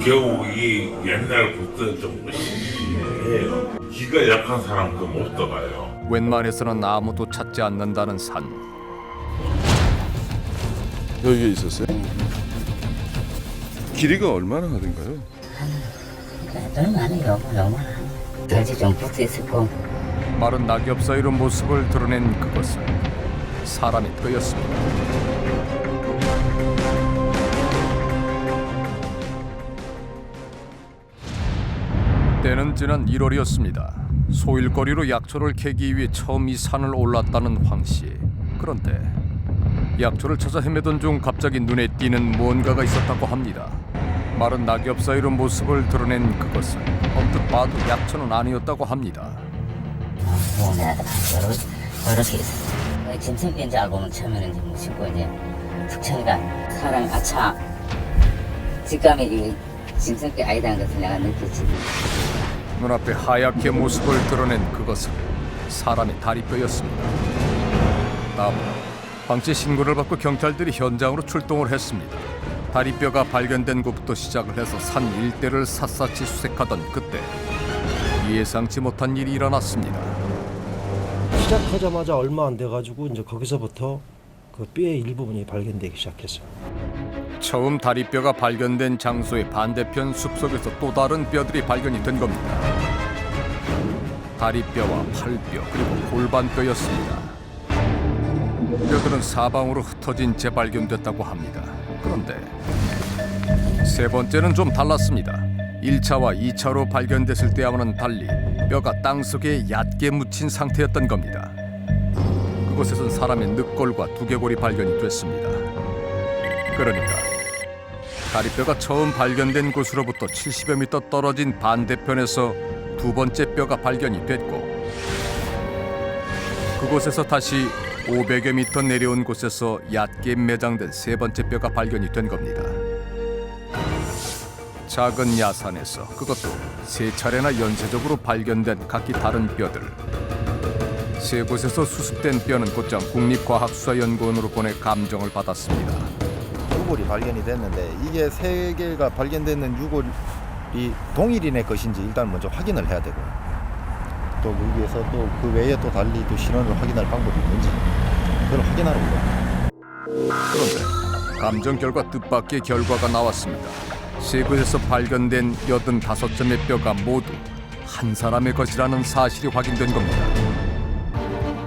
겨우 이 옛날부터 좀 심해요. 기가 약한 사람도 못 들어가요. 웬만해서는 아무도 찾지 않는다는 산. 여기에 있었어요? 길이가 얼마나 되는가요? 얼마 안 해요. 얼마 달지 좀 붙어 있을 거. 마른 낙엽 사이로 모습을 드러낸 그것은 사람이 끄였습니다. 때는 지난 1월이었습니다. 소일거리로 약초를 캐기 위해 처음 이 산을 올랐다는 황 씨. 그런데 약초를 찾아 헤매던 중 갑자기 눈에 띄는 무언가가 있었다고 합니다. 마른 낙엽 사이로 모습을 드러낸 그것은 언뜻 봐도 약초는 아니었다고 합니다. 이렇게 있어. 짐승인지 알고 보면 처음에는 이제 무심고 이제 툭 쳐니까 사람 아차 직감이 이 짐승이 아니다는 것을 내가 느꼈지. 눈앞에 하얗게 모습을 드러낸 그것은 사람의 다리뼈였습니다. 다음으로 황씨 신고를 받고 경찰들이 현장으로 출동을 했습니다. 다리뼈가 발견된 곳부터 시작을 해서 산 일대를 샅샅이 수색하던 그때 예상치 못한 일이 일어났습니다. 시작하자마자 얼마 안 돼가지고 이제 거기서부터 그 뼈의 일부분이 발견되기 시작했어요. 처음 다리뼈가 발견된 장소의 반대편 숲속에서 또 다른 뼈들이 발견이 된 겁니다. 다리뼈와 팔뼈 그리고 골반뼈였습니다. 뼈들은 사방으로 흩어진 채 발견됐다고 합니다. 그런데 세 번째는 좀 달랐습니다. 1차와 2차로 발견됐을 때와는 달리 뼈가 땅속에 얕게 묻힌 상태였던 겁니다. 그곳에선 사람의 늑골과 두개골이 발견이 됐습니다. 그러니까 다리뼈가 처음 발견된 곳으로부터 70여 미터 떨어진 반대편에서 두 번째 뼈가 발견이 됐고 그곳에서 다시 500여 미터 내려온 곳에서 얕게 매장된 세 번째 뼈가 발견이 된 겁니다. 작은 야산에서 그것도 세 차례나 연쇄적으로 발견된 각기 다른 뼈들. 세 곳에서 수습된 뼈는 곧장 국립과학수사연구원으로 보내 감정을 받았습니다. 유골이 발견이 됐는데 이게 세 개가 발견되는 유골이 동일인의 것인지 일단 먼저 확인을 해야 되고 또 여기에서 또 그 외에 또 달리 또 신원을 확인할 방법이 있는지 그걸 확인하러 온 거예요. 그런데 감정 결과 뜻밖의 결과가 나왔습니다. 세 곳에서 발견된 85점의 뼈가 모두 한 사람의 것이라는 사실이 확인된 겁니다.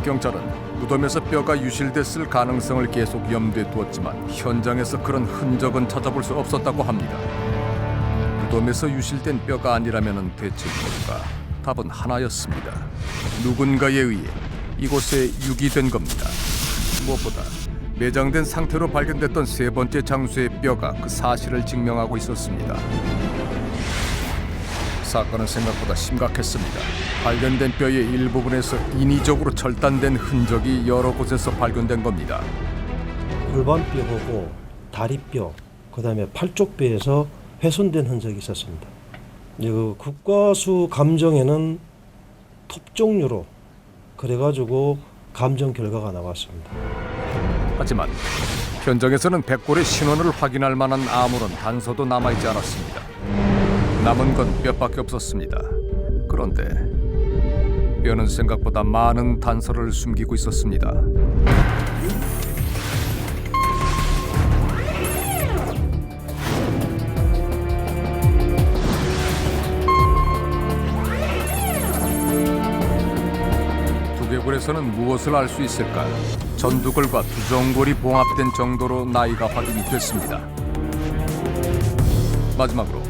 경찰은 무덤에서 뼈가 유실됐을 가능성을 계속 염두에 두었지만 현장에서 그런 흔적은 찾아볼 수 없었다고 합니다. 무덤에서 유실된 뼈가 아니라면 대체 뭘까? 답은 하나였습니다. 누군가에 의해 이곳에 유기된 겁니다. 무엇보다 매장된 상태로 발견됐던 세 번째 장소의 뼈가 그 사실을 증명하고 있었습니다. 사건은 생각보다 심각했습니다. 발견된 뼈의 일부분에서 인위적으로 절단된 흔적이 여러 곳에서 발견된 겁니다. 골반뼈하고 다리뼈, 그다음에 팔쪽뼈에서 훼손된 흔적이 있었습니다. 그 국과수 감정에는 톱 종류로 그래가지고 감정 결과가 나왔습니다. 하지만 현장에서는 백골의 신원을 확인할 만한 아무런 단서도 남아있지 않았습니다. 남은 건 뼈밖에 없었습니다. 그런데 뼈는 생각보다 많은 단서를 숨기고 있었습니다. 두개골에서는 무엇을 알 수 있을까? 전두골과 두정골이 봉합된 정도로 나이가 확인이 됐습니다. 마지막으로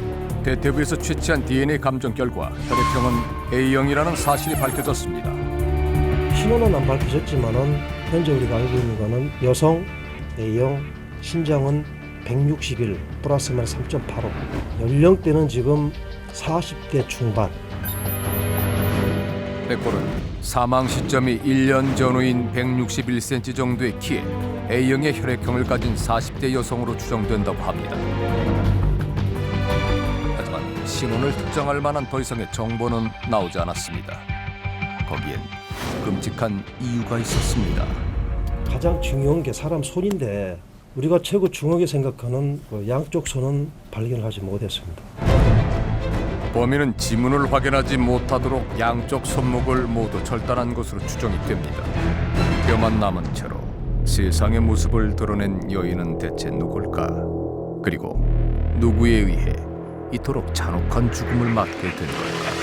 대퇴부에서 채취한 DNA 감정 결과 혈액형은 A형이라는 사실이 밝혀졌습니다. 신원은 안 밝혀졌지만은 현재 우리가 알고 있는 거는 여성 A형, 신장은 161 플러스 마이너스 3.85, 연령대는 지금 40대 중반. 백골은 사망 시점이 1년 전후인 161cm 정도의 키에 A형의 혈액형을 가진 40대 여성으로 추정된다고 합니다. 하지만 신원을 특정할 만한 더 이상의 정보는 나오지 않았습니다. 거기엔 끔찍한 이유가 있었습니다. 가장 중요한 게 사람 손인데 우리가 최고 중요하게 생각하는 그 양쪽 손은 발견하지 못했습니다. 범인은 지문을 확인하지 못하도록 양쪽 손목을 모두 절단한 것으로 추정이 됩니다. 뼈만 남은 채로 세상의 모습을 드러낸 여인은 대체 누굴까? 그리고 누구에 의해 이토록 잔혹한 죽음을 맞게 된 걸까?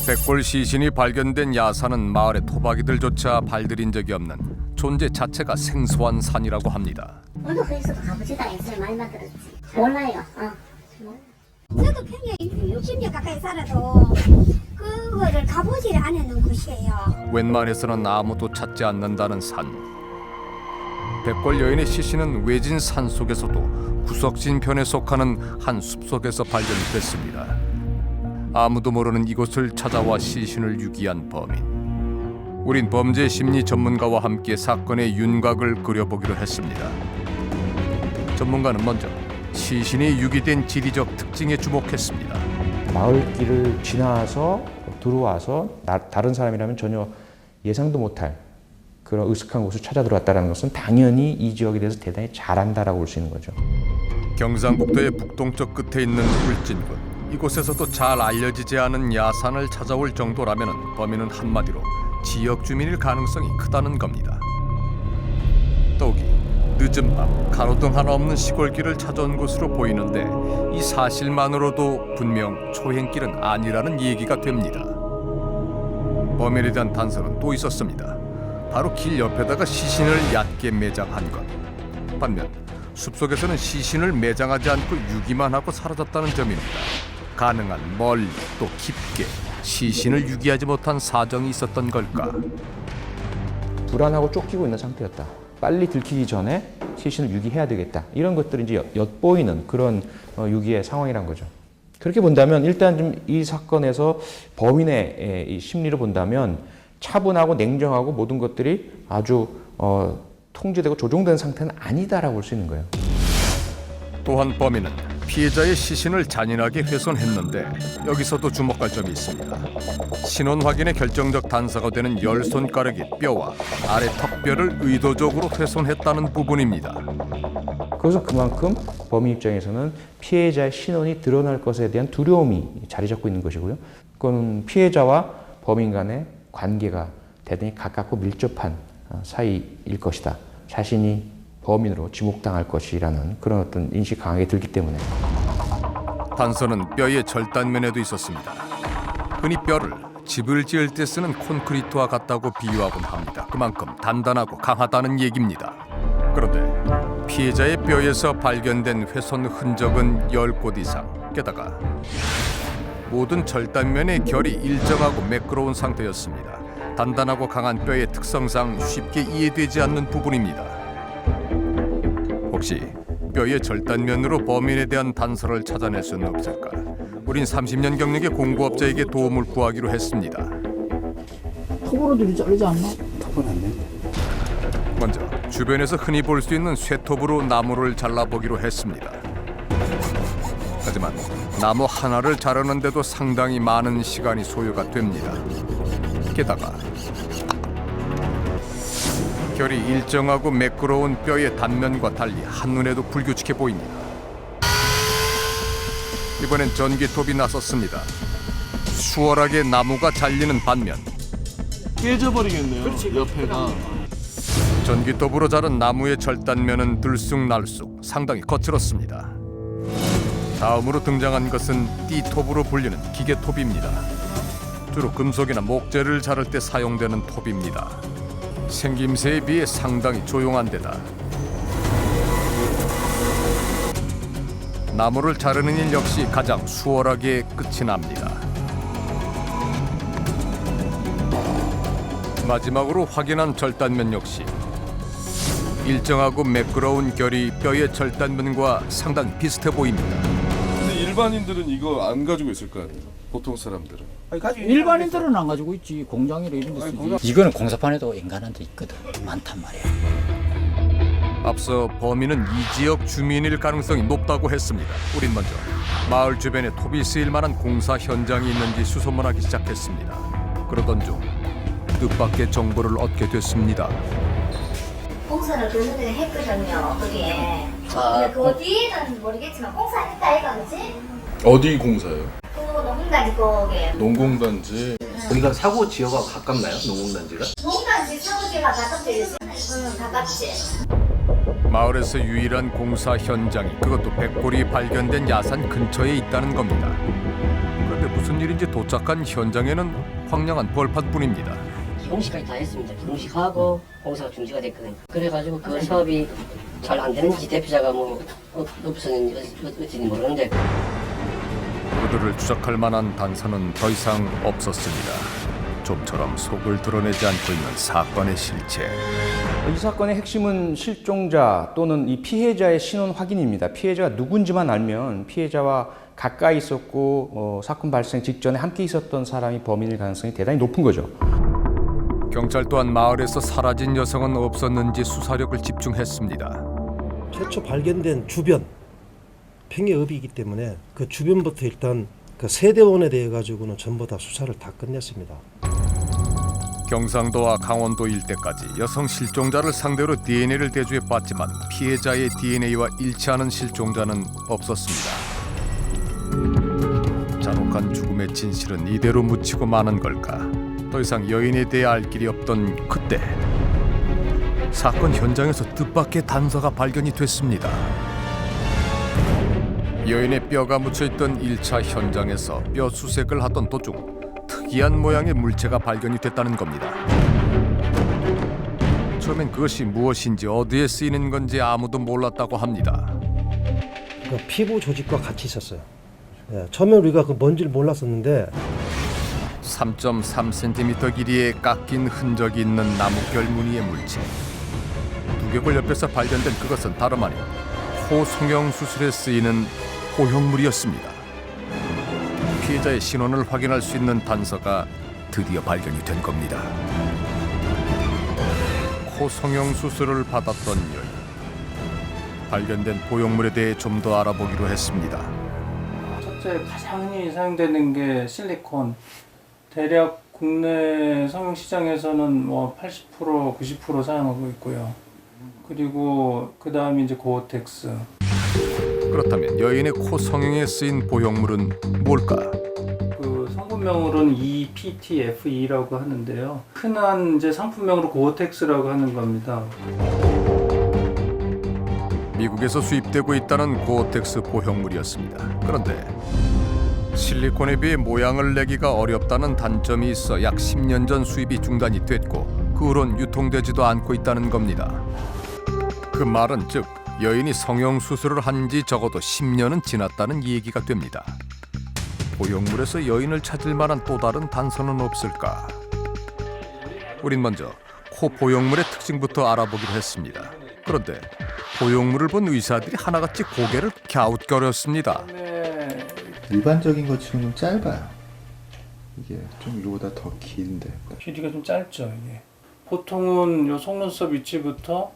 백골 시신이 발견된 야산은 마을의 토박이들조차 발들인 적이 없는 존재 자체가 생소한 산이라고 합니다. 오늘 거기서도 가보지도 않았어요. 말만 들었지. 몰라요. 저도 평양에 60년 가까이 살아도 그거를 가보지를 않았는 곳이에요. 웬만해서는 아무도 찾지 않는다는 산. 백골 여인의 시신은 외진 산 속에서도 구석진 편에 속하는 한 숲속에서 발견이 됐습니다. 아무도 모르는 이곳을 찾아와 시신을 유기한 범인. 우린 범죄 심리 전문가와 함께 사건의 윤곽을 그려보기로 했습니다. 전문가는 먼저 시신이 유기된 지리적 특징에 주목했습니다. 마을길을 지나서 들어와서 다른 사람이라면 전혀 예상도 못할 그런 으슥한 곳을 찾아 들어왔다는 것은 당연히 이 지역에 대해서 대단히 잘한다라고 볼 수 있는 거죠. 경상북도의 북동쪽 끝에 있는 울진군. 이곳에서도 잘 알려지지 않은 야산을 찾아올 정도라면 범인은 한마디로 지역 주민일 가능성이 크다는 겁니다. 더욱이 늦은 밤 가로등 하나 없는 시골길을 찾아온 것으로 보이는데 이 사실만으로도 분명 초행길은 아니라는 얘기가 됩니다. 범인에 대한 단서는 또 있었습니다. 바로 길 옆에다가 시신을 얕게 매장한 것. 반면 숲속에서는 시신을 매장하지 않고 유기만 하고 사라졌다는 점입니다. 가능한 멀리 또 깊게 시신을 유기하지 못한 사정이 있었던 걸까? 불안하고 쫓기고 있는 상태였다. 빨리 들키기 전에 시신을 유기해야 되겠다. 이런 것들이 이제 엿보이는 그런 유기의 상황이란 거죠. 그렇게 본다면 일단 좀 이 사건에서 범인의 이 심리를 본다면 차분하고 냉정하고 모든 것들이 아주 통제되고 조종된 상태는 아니다라고 볼 수 있는 거예요. 또한 범인은 피해자의 시신을 잔인하게 훼손했는데 여기서도 주목할 점이 있습니다. 신원 확인의 결정적 단서가 되는 열 손가락의 뼈와 아래 턱뼈를 의도적으로 훼손했다는 부분입니다. 그래서 그만큼 범인 입장에서는 피해자의 신원이 드러날 것에 대한 두려움이 자리 잡고 있는 것이고요. 그건 피해자와 범인 간의 관계가 대단히 가깝고 밀접한 사이일 것이다. 자신이 범인으로 지목당할 것이라는 그런 어떤 인식 강하게 들기 때문에. 단서는 뼈의 절단면에도 있었습니다. 흔히 뼈를 집을 지을 때 쓰는 콘크리트와 같다고 비유하곤 합니다. 그만큼 단단하고 강하다는 얘기입니다. 그런데 피해자의 뼈에서 발견된 훼손 흔적은 10곳 이상. 게다가 모든 절단면의 결이 일정하고 매끄러운 상태였습니다. 단단하고 강한 뼈의 특성상 쉽게 이해되지 않는 부분입니다. 혹시 뼈의 절단면으로 범인에 대한 단서를 찾아낼 수는 없을까? 우린 30년 경력의 공부업자에게 도움을 구하기로 했습니다. 톱으로도 이렇게 자르지 않나? 턱은 안 된대. 먼저 주변에서 흔히 볼 수 있는 쇠톱으로 나무를 잘라보기로 했습니다. 하지만 나무 하나를 자르는데도 상당히 많은 시간이 소요가 됩니다. 게다가 결이 일정하고 매끄러운 뼈의 단면과 달리 한눈에도 불규칙해 보입니다. 이번엔 전기톱이 나섰습니다. 수월하게 나무가 잘리는 반면 깨져버리겠네요. 그렇지. 옆에가. 전기톱으로 자른 나무의 절단면은 들쑥날쑥 상당히 거칠었습니다. 다음으로 등장한 것은 띠톱으로 불리는 기계톱입니다. 주로 금속이나 목재를 자를 때 사용되는 톱입니다. 생김새에 비해 상당히 조용한 데다 나무를 자르는 일 역시 가장 수월하게 끝이 납니다. 마지막으로 확인한 절단면 역시 일정하고 매끄러운 결이 뼈의 절단면과 상당히 비슷해 보입니다. 근데 일반인들은 이거 안 가지고 있을 거 아니에요? 보통 사람들은. 일반인들은 안 가지고 있지. 공장이라 이런 데 쓰지. 이거는 공사판에도 인간한테 있거든. 많단 말이야. 앞서 범인은 이 지역 주민일 가능성이 높다고 했습니다. 우린 먼저 마을 주변에 톱이 쓰일 만한 공사 현장이 있는지 수소문하기 시작했습니다. 그러던 중 뜻밖의 정보를 얻게 됐습니다. 공사를 그 전에 했거든요. 거기에. 근데 그 어디는 모르겠지만 공사했다 이거 그지? 어디 공사예요? 그 농단지 거기에. 농공단지. 거기가 사고 지역과 가깝나요? 농공단지가? 농단지 사무지가 가깝지. 응, 가깝지. 마을에서 유일한 공사 현장이 그것도 백골이 발견된 야산 근처에 있다는 겁니다. 그런데 무슨 일인지 도착한 현장에는 황량한 벌판뿐입니다. 기공식까지 다 했습니다. 기공식하고 공사가 중지가 됐거든요. 그래가지고 그 사업이 잘 안 되는지 대표자가 뭐 없었는지 어찌인지 모르는데 그들을 추적할 만한 단서는 더 이상 없었습니다. 좀처럼 속을 드러내지 않고 있는 사건의 실체. 이 사건의 핵심은 실종자 또는 이 피해자의 신원 확인입니다. 피해자가 누군지만 알면 피해자와 가까이 있었고 사건 발생 직전에 함께 있었던 사람이 범인일 가능성이 대단히 높은 거죠. 경찰 또한 마을에서 사라진 여성은 없었는지 수사력을 집중했습니다. 최초 발견된 주변 팽예읍이기 때문에 그 주변부터 일단 그 세대원에 대해 가지고는 전부 다 수사를 다 끝냈습니다. 경상도와 강원도 일대까지 여성 실종자를 상대로 DNA를 대조해 봤지만 피해자의 DNA와 일치하는 실종자는 없었습니다. 잔혹한 죽음의 진실은 이대로 묻히고 마는 걸까? 더 이상 여인에 대해 알 길이 없던 그때 사건 현장에서 뜻밖의 단서가 발견이 됐습니다. 여인의 뼈가 묻혀있던 1차 현장에서 뼈 수색을 하던 도중 특이한 모양의 물체가 발견이 됐다는 겁니다. 처음엔 그것이 무엇인지 어디에 쓰이는 건지 아무도 몰랐다고 합니다. 그 피부 조직과 같이 있었어요. 처음에 우리가 그 뭔지를 몰랐었는데 3.3cm 길이의 깎인 흔적이 있는 나뭇결 무늬의 물체. 두개골 옆에서 발견된 그것은 다름 아닌 코 성형 수술에 쓰이는 포형물이었습니다. 피해자의 신원을 확인할 수 있는 단서가 드디어 발견이 된 겁니다. 코 성형 수술을 받았던 여인. 발견된 포형물에 대해 좀 더 알아보기로 했습니다. 첫째 가장 흔히 사용되는 게 실리콘. 대략 국내 성형 시장에서는 뭐 80% 90% 사용하고 있고요. 그리고 그 다음이 이제 고어텍스. 그렇다면 여인의 코 성형에 쓰인 포형물은 뭘까? 그 상품명으로는 EPTFE라고 하는데요. 흔한 이제 상품명으로 고어텍스라고 하는 겁니다. 미국에서 수입되고 있다는 고어텍스 포형물이었습니다. 그런데 실리콘에 비해 모양을 내기가 어렵다는 단점이 있어 약 10년 전 수입이 중단이 됐고 그 후론 유통되지도 않고 있다는 겁니다. 그 말은 즉 여인이 성형 수술을 한 지 적어도 10년은 지났다는 얘기가 됩니다. 포형물에서 여인을 찾을 만한 또 다른 단서는 없을까? 우린 먼저 코 포형물의 특징부터 알아보기로 했습니다. 그런데 포형물을 본 의사들이 하나같이 고개를 갸웃거렸습니다. 일반적인 것 치고는 좀 짧아요. 이게 좀 이거보다 더 긴데. 길이가 좀 짧죠. 이게 보통은 요 속눈썹 위치부터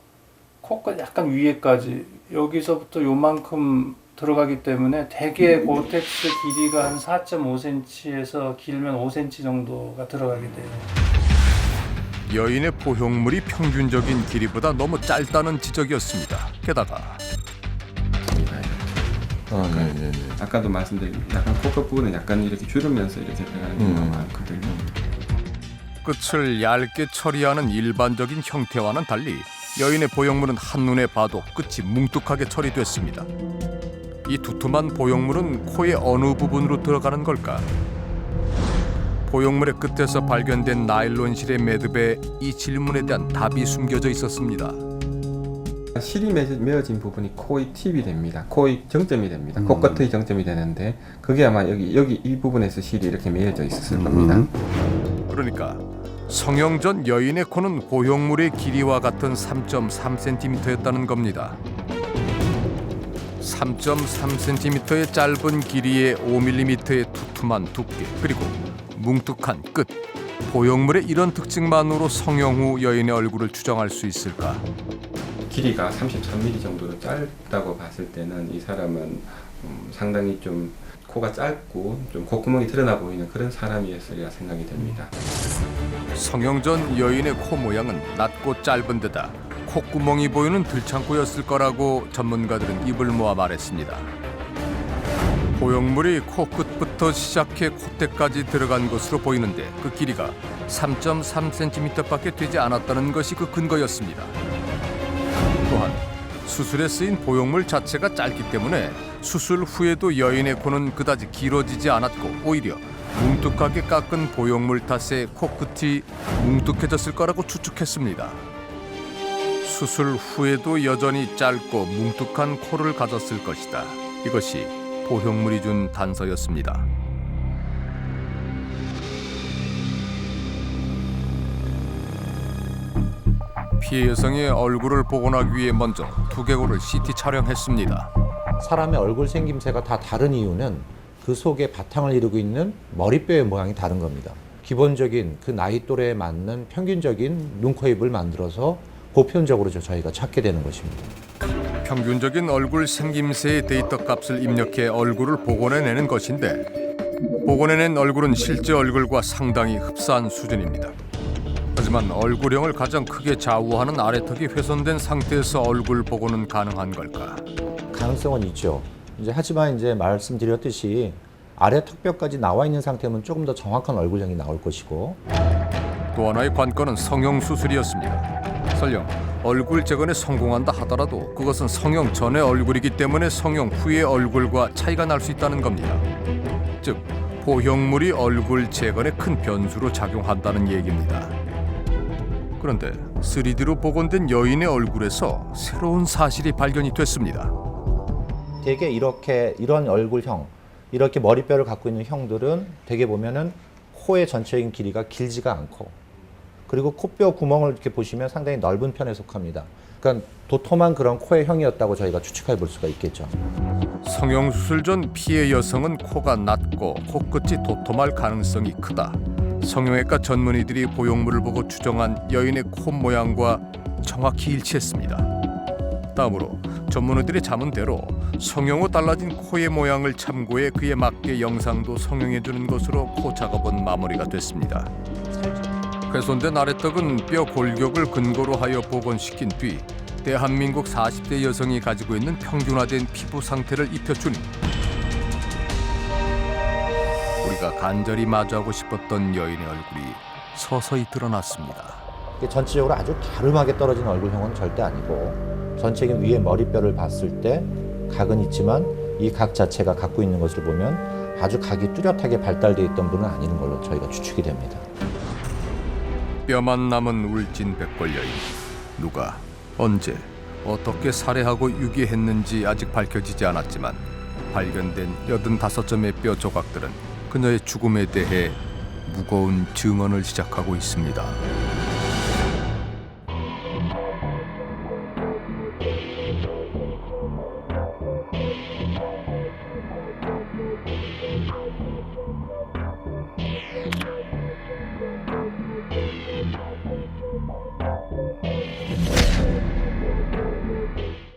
코끝 약간 위에까지 여기서부터 요만큼 들어가기 때문에 대개 고어텍스 길이가 한 4.5cm에서 길면 5cm 정도가 들어가게 돼요. 여인의 포형물이 평균적인 길이보다 너무 짧다는 지적이었습니다. 게다가 네네네. 아까도 말씀드린 약간 코끝 부분은 약간 이렇게 줄으면서 이렇게 들어가는 경우가 많거든요. 끝을 얇게 처리하는 일반적인 형태와는 달리 여인의 포형물은 한눈에 봐도 끝이 뭉툭하게 처리됐습니다. 이 두툼한 포형물은 코의 어느 부분으로 들어가는 걸까? 포형물의 끝에서 발견된 나일론실의 매듭에 이 질문에 대한 답이 숨겨져 있었습니다. 실이 메어진 부분이 코의 팁이 됩니다. 코의 정점이 됩니다. 코끝의 정점이 되는데 그게 아마 여기 이 부분에서 실이 이렇게 메어져 있었을 겁니다. 그러니까 성형 전 여인의 코는 포형물의 길이와 같은 3.3cm였다는 겁니다. 3.3cm의 짧은 길이에 5mm의 두툼한 두께 그리고 뭉툭한 끝. 포형물의 이런 특징만으로 성형 후 여인의 얼굴을 추정할 수 있을까? 길이가 33mm 정도로 짧다고 봤을 때는 이 사람은 상당히 좀 코가 짧고 좀 콧구멍이 드러나 보이는 그런 사람이었으리라 생각이 됩니다. 성형 전 여인의 코 모양은 낮고 짧은 데다 콧구멍이 보이는 들창구였을 거라고 전문가들은 입을 모아 말했습니다. 포용물이 코끝부터 시작해 콧대까지 들어간 것으로 보이는데 그 길이가 3.3cm밖에 되지 않았다는 것이 그 근거였습니다. 또한 수술에 쓰인 포용물 자체가 짧기 때문에 수술 후에도 여인의 코는 그다지 길어지지 않았고 오히려 뭉툭하게 깎은 포용물 탓에 코끝이 뭉툭해졌을 거라고 추측했습니다. 수술 후에도 여전히 짧고 뭉툭한 코를 가졌을 것이다. 이것이 포용물이 준 단서였습니다. 피해 여성의 얼굴을 복원하기 위해 먼저 두개골을 CT 촬영했습니다. 사람의 얼굴 생김새가 다 다른 이유는 그 속에 바탕을 이루고 있는 머리뼈의 모양이 다른 겁니다. 기본적인 그 나이 또래에 맞는 평균적인 눈, 코, 입을 만들어서 보편적으로 저희가 찾게 되는 것입니다. 평균적인 얼굴 생김새의 데이터 값을 입력해 얼굴을 복원해내는 것인데 복원해낸 얼굴은 실제 얼굴과 상당히 흡사한 수준입니다. 하지만 얼굴형을 가장 크게 좌우하는 아래턱이 훼손된 상태에서 얼굴 복원은 가능한 걸까? 가능성은 있죠. 하지만 말씀드렸듯이 아래 턱뼈까지 나와 있는 상태면 조금 더 정확한 얼굴형이 나올 것이고 또 하나의 관건은 성형 수술이었습니다. 설령 얼굴 재건에 성공한다 하더라도 그것은 성형 전의 얼굴이기 때문에 성형 후의 얼굴과 차이가 날 수 있다는 겁니다. 즉 포형물이 얼굴 재건에 큰 변수로 작용한다는 얘기입니다. 그런데 3D로 복원된 여인의 얼굴에서 새로운 사실이 발견이 됐습니다. 되게 이런 얼굴형, 이렇게 머리뼈를 갖고 있는 형들은 되게 보면은 코의 전체적인 길이가 길지가 않고 그리고 코뼈 구멍을 이렇게 보시면 상당히 넓은 편에 속합니다. 그러니까 도톰한 그런 코의 형이었다고 저희가 추측해 볼 수가 있겠죠. 성형수술 전 피해 여성은 코가 낮고 코끝이 도톰할 가능성이 크다. 성형외과 전문의들이 포용물을 보고 추정한 여인의 코 모양과 정확히 일치했습니다. 다음으로 전문의들의 자문대로 성형 후 달라진 코의 모양을 참고해 그에 맞게 영상도 성형해주는 것으로 코 작업은 마무리가 됐습니다. 훼손된 아래턱은 뼈 골격을 근거로 하여 복원시킨 뒤 대한민국 40대 여성이 가지고 있는 평균화된 피부 상태를 입혀주니 우리가 간절히 마주하고 싶었던 여인의 얼굴이 서서히 드러났습니다. 전체적으로 아주 갸름하게 떨어진 얼굴형은 절대 아니고 전체적인 위에 머리뼈를 봤을 때 각은 있지만 이 각 자체가 갖고 있는 것을 보면 아주 각이 뚜렷하게 발달되어 있던 분은 아닌 걸로 저희가 추측이 됩니다. 뼈만 남은 울진 백골 여인. 누가 언제 어떻게 살해하고 유기했는지 아직 밝혀지지 않았지만 발견된 85점의 뼈 조각들은 그녀의 죽음에 대해 무거운 증언을 시작하고 있습니다.